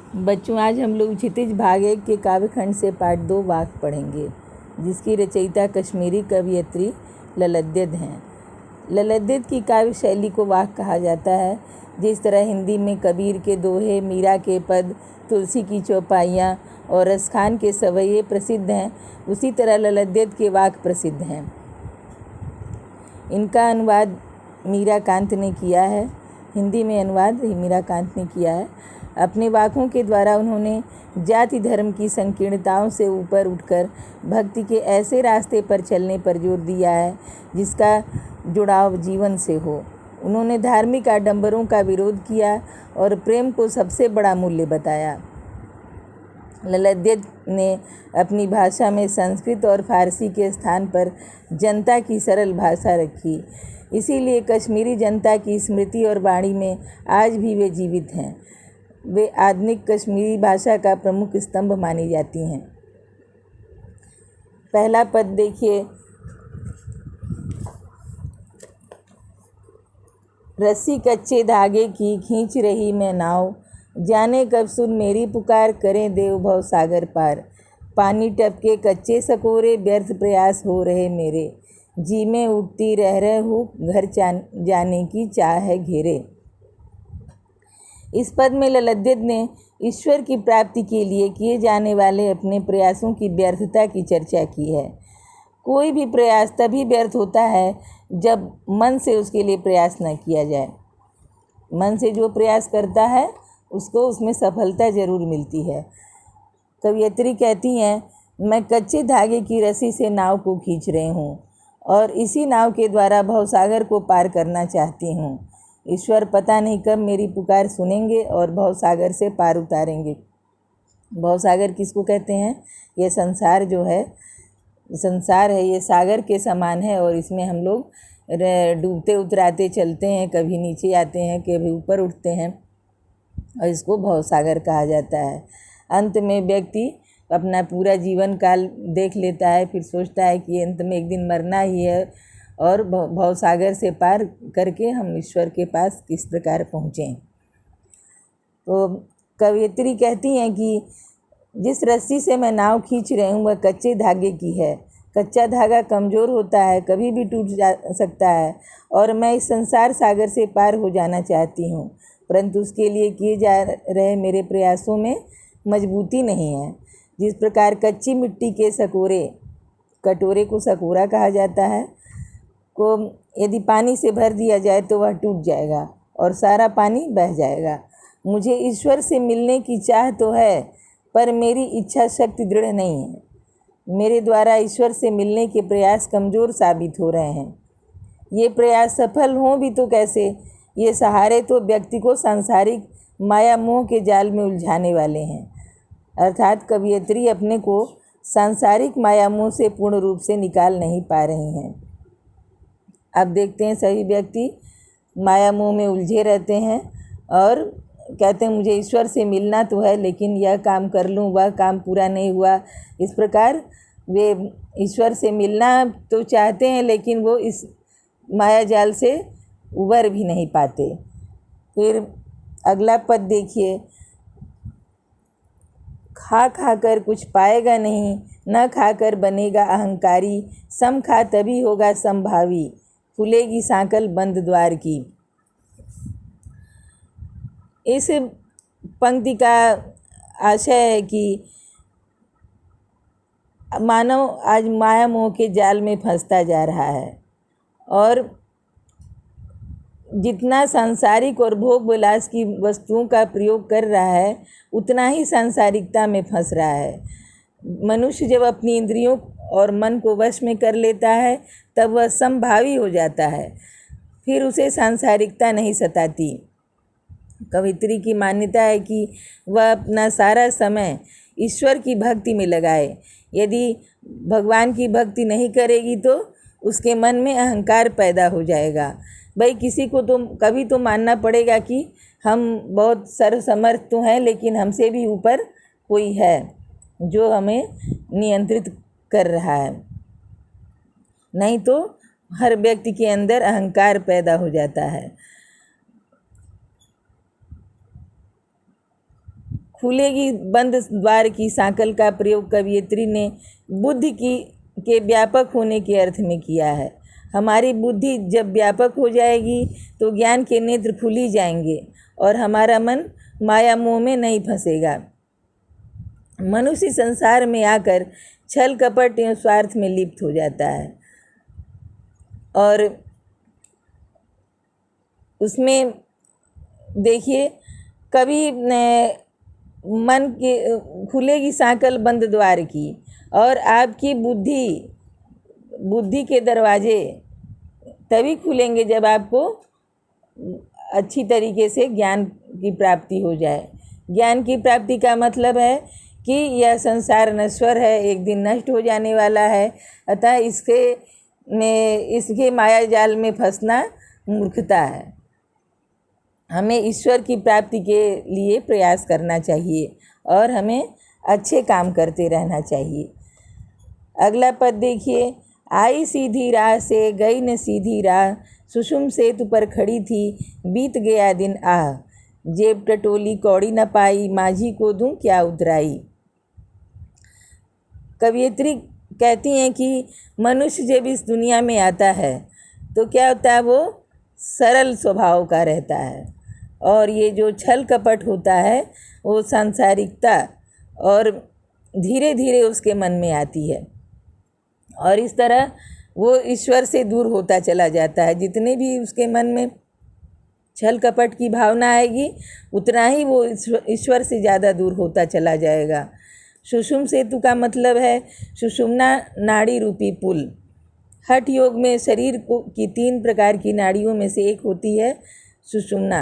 बच्चों, आज हम लोग क्षितिज भाग 1 के काव्यखंड से पाठ 2 वाक पढ़ेंगे, जिसकी रचयिता कश्मीरी कवयित्री ललद्यद हैं। ललद्यद की काव्य शैली को वाक कहा जाता है। जिस तरह हिंदी में कबीर के दोहे, मीरा के पद, तुलसी की चौपाइयाँ और रसखान के सवैये प्रसिद्ध हैं, उसी तरह ललद्यद के वाक प्रसिद्ध हैं। इनका अनुवाद मीराकांत ने किया है। हिंदी में अनुवाद मीराकांत ने किया है। अपने वाकों के द्वारा उन्होंने जाति धर्म की संकीर्णताओं से ऊपर उठकर भक्ति के ऐसे रास्ते पर चलने पर जोर दिया है जिसका जुड़ाव जीवन से हो। उन्होंने धार्मिक आडंबरों का विरोध किया और प्रेम को सबसे बड़ा मूल्य बताया। ललद्यद ने अपनी भाषा में संस्कृत और फारसी के स्थान पर जनता की सरल भाषा रखी। इसीलिए कश्मीरी जनता की स्मृति और वाणी में आज भी वे जीवित हैं। वे आधुनिक कश्मीरी भाषा का प्रमुख स्तंभ मानी जाती हैं। पहला पद देखिए। रस्सी कच्चे धागे की खींच रही मैं नाव, जाने कब सुन मेरी पुकार, करें देव भव सागर पार। पानी टपके कच्चे सकोरे, व्यर्थ प्रयास हो रहे मेरे, जी में उठती रह हूँ, घर जाने की चाह है घेरे। इस पद में ललद्यद ने ईश्वर की प्राप्ति के लिए किए जाने वाले अपने प्रयासों की व्यर्थता की चर्चा की है। कोई भी प्रयास तभी व्यर्थ होता है जब मन से उसके लिए प्रयास न किया जाए। मन से जो प्रयास करता है उसको उसमें सफलता ज़रूर मिलती है। कवयित्री कहती हैं, मैं कच्चे धागे की रस्सी से नाव को खींच रही हूँ और इसी नाव के द्वारा भवसागर को पार करना चाहती हूँ। ईश्वर पता नहीं कब मेरी पुकार सुनेंगे और भवसागर से पार उतारेंगे। भवसागर किसको कहते हैं? ये संसार जो है, संसार है, ये सागर के समान है और इसमें हम लोग डूबते उतराते चलते हैं, कभी नीचे आते हैं, कभी ऊपर उठते हैं और इसको भवसागर कहा जाता है। अंत में व्यक्ति अपना पूरा जीवन काल देख लेता है, फिर सोचता है कि अंत में एक दिन मरना ही है और भवसागर से पार करके हम ईश्वर के पास किस प्रकार पहुँचें। तो कवयित्री कहती हैं कि जिस रस्सी से मैं नाव खींच रही हूँ वह कच्चे धागे की है। कच्चा धागा कमज़ोर होता है, कभी भी टूट जा सकता है और मैं इस संसार सागर से पार हो जाना चाहती हूँ, परंतु उसके लिए किए जा रहे मेरे प्रयासों में मजबूती नहीं है। जिस प्रकार कच्ची मिट्टी के सकोरे, कटोरे को सकोरा कहा जाता है, को यदि पानी से भर दिया जाए तो वह टूट जाएगा और सारा पानी बह जाएगा। मुझे ईश्वर से मिलने की चाह तो है, पर मेरी इच्छा शक्ति दृढ़ नहीं है। मेरे द्वारा ईश्वर से मिलने के प्रयास कमज़ोर साबित हो रहे हैं। ये प्रयास सफल हों भी तो कैसे? ये सहारे तो व्यक्ति को सांसारिक माया मोह के जाल में उलझाने वाले हैं। अर्थात कवयित्री अपने को सांसारिक माया मोह से पूर्ण रूप से निकाल नहीं पा रही हैं। अब देखते हैं, सभी व्यक्ति माया मोह में उलझे रहते हैं और कहते हैं मुझे ईश्वर से मिलना तो है, लेकिन यह काम कर लूँ, वह काम पूरा नहीं हुआ। इस प्रकार वे ईश्वर से मिलना तो चाहते हैं, लेकिन वो इस माया जाल से उबर भी नहीं पाते। फिर अगला पद देखिए। खा खा कर कुछ पाएगा नहीं, न खाकर बनेगा अहंकारी, सम खा तभी होगा संभावी, खुलेगी सांकल बंद द्वार की। इस पंक्ति का आशय है कि मानव आज माया मोह के जाल में फंसता जा रहा है और जितना सांसारिक और भोग विलास की वस्तुओं का प्रयोग कर रहा है उतना ही सांसारिकता में फंस रहा है। मनुष्य जब अपनी इंद्रियों और मन को वश में कर लेता है तब वह समभावी हो जाता है, फिर उसे सांसारिकता नहीं सताती। कवयित्री की मान्यता है कि वह अपना सारा समय ईश्वर की भक्ति में लगाए। यदि भगवान की भक्ति नहीं करेगी तो उसके मन में अहंकार पैदा हो जाएगा। भाई किसी को तो कभी तो मानना पड़ेगा कि हम बहुत सर्वसमर्थ तो हैं, लेकिन हमसे भी ऊपर कोई है जो हमें नियंत्रित कर रहा है, नहीं तो हर व्यक्ति के अंदर अहंकार पैदा हो जाता है। खुलेगी बंद द्वार की सांकल का प्रयोग कवयित्री ने बुद्धि की के व्यापक होने के अर्थ में किया है। हमारी बुद्धि जब व्यापक हो जाएगी तो ज्ञान के नेत्र खुल ही जाएंगे और हमारा मन माया मोह में नहीं फंसेगा। मनुष्य संसार में आकर छल कपट एवं स्वार्थ में लिप्त हो जाता है और उसमें देखिए कभी मन के खुलेगी सांकल बंद द्वार की और आपकी बुद्धि के दरवाजे तभी खुलेंगे जब आपको अच्छी तरीके से ज्ञान की प्राप्ति हो जाए। ज्ञान की प्राप्ति का मतलब है कि यह संसार नश्वर है, एक दिन नष्ट हो जाने वाला है, अतः इसके माया जाल में फंसना मूर्खता है। हमें ईश्वर की प्राप्ति के लिए प्रयास करना चाहिए और हमें अच्छे काम करते रहना चाहिए। अगला पद देखिए, आई सीधी राह से गई न सीधी राह, सुषुम सेतु पर खड़ी थी बीत गया दिन आह, जेब टटोली कौड़ी न पाई, माझी को दूं क्या उतराई। कवयित्री कहती हैं कि मनुष्य जब इस दुनिया में आता है तो क्या होता है, वो सरल स्वभाव का रहता है और ये जो छल कपट होता है वो सांसारिकता और धीरे धीरे उसके मन में आती है और इस तरह वो ईश्वर से दूर होता चला जाता है। जितने भी उसके मन में छल कपट की भावना आएगी उतना ही वो ईश्वर से ज़्यादा दूर होता चला जाएगा। सुषुम सेतु का मतलब है सुषुम्ना नाड़ी रूपी पुल। हठ योग में शरीर की 3 प्रकार की नाड़ियों में से एक होती है सुषुम्ना।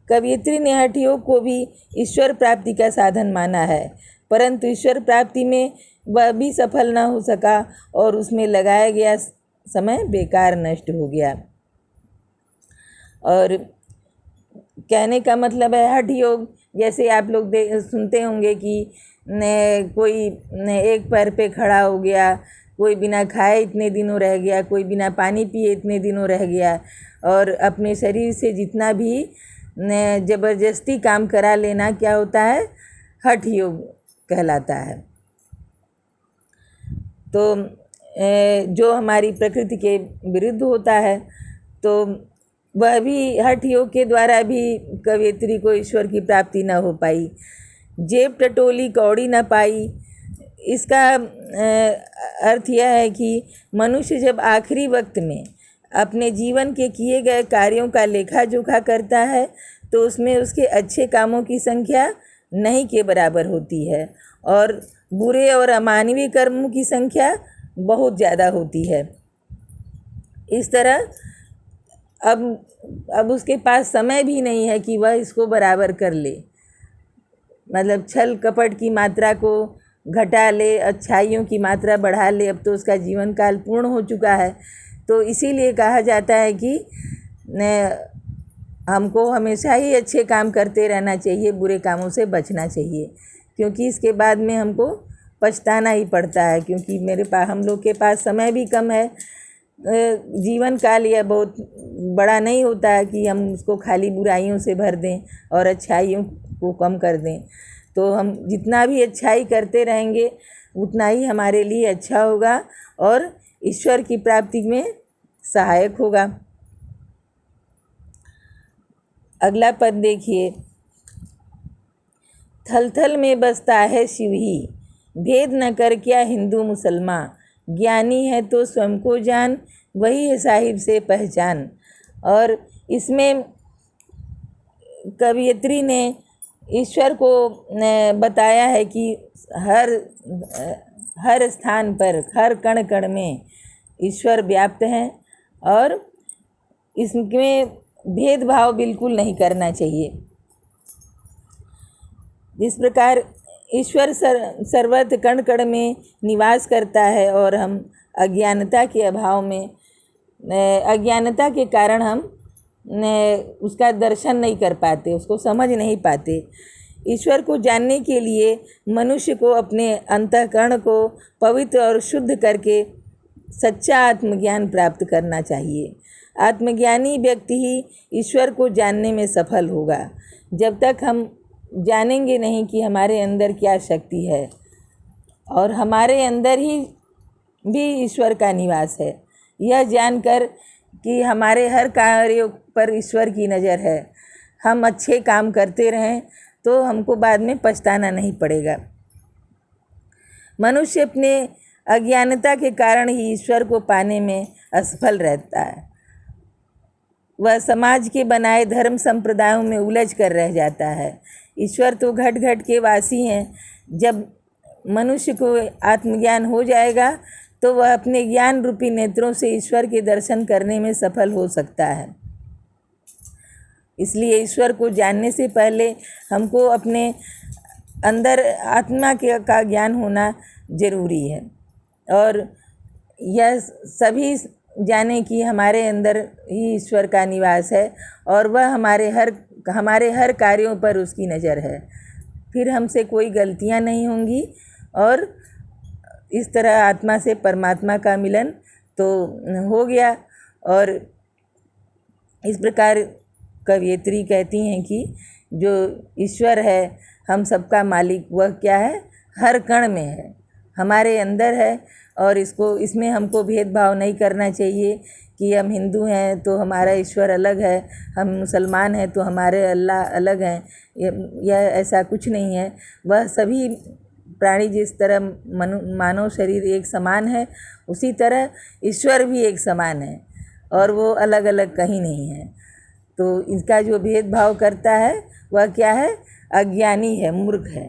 कवयित्री ने हठ योग को भी ईश्वर प्राप्ति का साधन माना है, परंतु ईश्वर प्राप्ति में वह भी सफल न हो सका और उसमें लगाया गया समय बेकार नष्ट हो गया। और कहने का मतलब है हठ योग, जैसे आप लोग सुनते होंगे कि कोई एक पैर पे खड़ा हो गया, कोई बिना खाए इतने दिनों रह गया, कोई बिना पानी पिए इतने दिनों रह गया और अपने शरीर से जितना भी ज़बरदस्ती काम करा लेना क्या होता है, हठ योग कहलाता है। तो जो हमारी प्रकृति के विरुद्ध होता है तो वह भी हठ योग के द्वारा भी कवयित्री को ईश्वर की प्राप्ति न हो पाई। जेब टटोली कौड़ी न पाई, इसका अर्थ यह है कि मनुष्य जब आखिरी वक्त में अपने जीवन के किए गए कार्यों का लेखा जोखा करता है तो उसमें उसके अच्छे कामों की संख्या नहीं के बराबर होती है और बुरे और अमानवीय कर्मों की संख्या बहुत ज़्यादा होती है। इस तरह अब उसके पास समय भी नहीं है कि वह इसको बराबर कर ले, मतलब छल कपट की मात्रा को घटा ले, अच्छाइयों की मात्रा बढ़ा ले। अब तो उसका जीवन काल पूर्ण हो चुका है। तो इसीलिए कहा जाता है कि हमको हमेशा ही अच्छे काम करते रहना चाहिए, बुरे कामों से बचना चाहिए, क्योंकि इसके बाद में हमको पछताना ही पड़ता है। क्योंकि हम लोग के पास समय भी कम है, जीवन काल यह बहुत बड़ा नहीं होता है कि हम उसको खाली बुराइयों से भर दें और अच्छाइयों को कम कर दें। तो हम जितना भी अच्छाई करते रहेंगे उतना ही हमारे लिए अच्छा होगा और ईश्वर की प्राप्ति में सहायक होगा। अगला पद देखिए, थल थल में बसता है शिव ही, भेद न कर क्या हिंदू मुसलमान, ज्ञानी है तो स्वयं को जान, वही है साहिब से पहचान। और इसमें कवयित्री ने ईश्वर को बताया है कि हर स्थान पर, हर कण कण में ईश्वर व्याप्त हैं और इसमें भेदभाव बिल्कुल नहीं करना चाहिए। जिस प्रकार ईश्वर सर्वत्र कण कण में निवास करता है और हम अज्ञानता के अभाव में, अज्ञानता के कारण हम उसका दर्शन नहीं कर पाते, उसको समझ नहीं पाते। ईश्वर को जानने के लिए मनुष्य को अपने अंतःकरण को पवित्र और शुद्ध करके सच्चा आत्मज्ञान प्राप्त करना चाहिए। आत्मज्ञानी व्यक्ति ही ईश्वर को जानने में सफल होगा। जब तक हम जानेंगे नहीं कि हमारे अंदर क्या शक्ति है, और हमारे अंदर ही भी ईश्वर का निवास है। यह जानकर कि हमारे हर कार्यों पर ईश्वर की नज़र है, हम अच्छे काम करते रहें तो हमको बाद में पछताना नहीं पड़ेगा। मनुष्य अपने अज्ञानता के कारण ही ईश्वर को पाने में असफल रहता है। वह समाज के बनाए धर्म संप्रदायों में उलझ कर रह जाता है। ईश्वर तो घट घट के वासी हैं। जब मनुष्य को आत्मज्ञान हो जाएगा तो वह अपने ज्ञान रूपी नेत्रों से ईश्वर के दर्शन करने में सफल हो सकता है। इसलिए ईश्वर को जानने से पहले हमको अपने अंदर आत्मा का ज्ञान होना ज़रूरी है, और यह सभी जाने कि हमारे अंदर ही ईश्वर का निवास है और वह हमारे हर कार्यों पर उसकी नज़र है। फिर हमसे कोई गलतियां नहीं होंगी और इस तरह आत्मा से परमात्मा का मिलन तो हो गया। और इस प्रकार कवयित्री कहती हैं कि जो ईश्वर है हम सबका मालिक, वह क्या है, हर कण में है, हमारे अंदर है। और इसमें हमको भेदभाव नहीं करना चाहिए कि हम हिंदू हैं तो हमारा ईश्वर अलग है, हम मुसलमान हैं तो हमारे अल्लाह अलग हैं। यह ऐसा कुछ नहीं है। वह सभी प्राणी जिस तरह मानव शरीर एक समान है, उसी तरह ईश्वर भी एक समान है और वो अलग अलग कहीं नहीं है। तो इसका जो भेदभाव करता है वह क्या है, अज्ञानी है, मूर्ख है।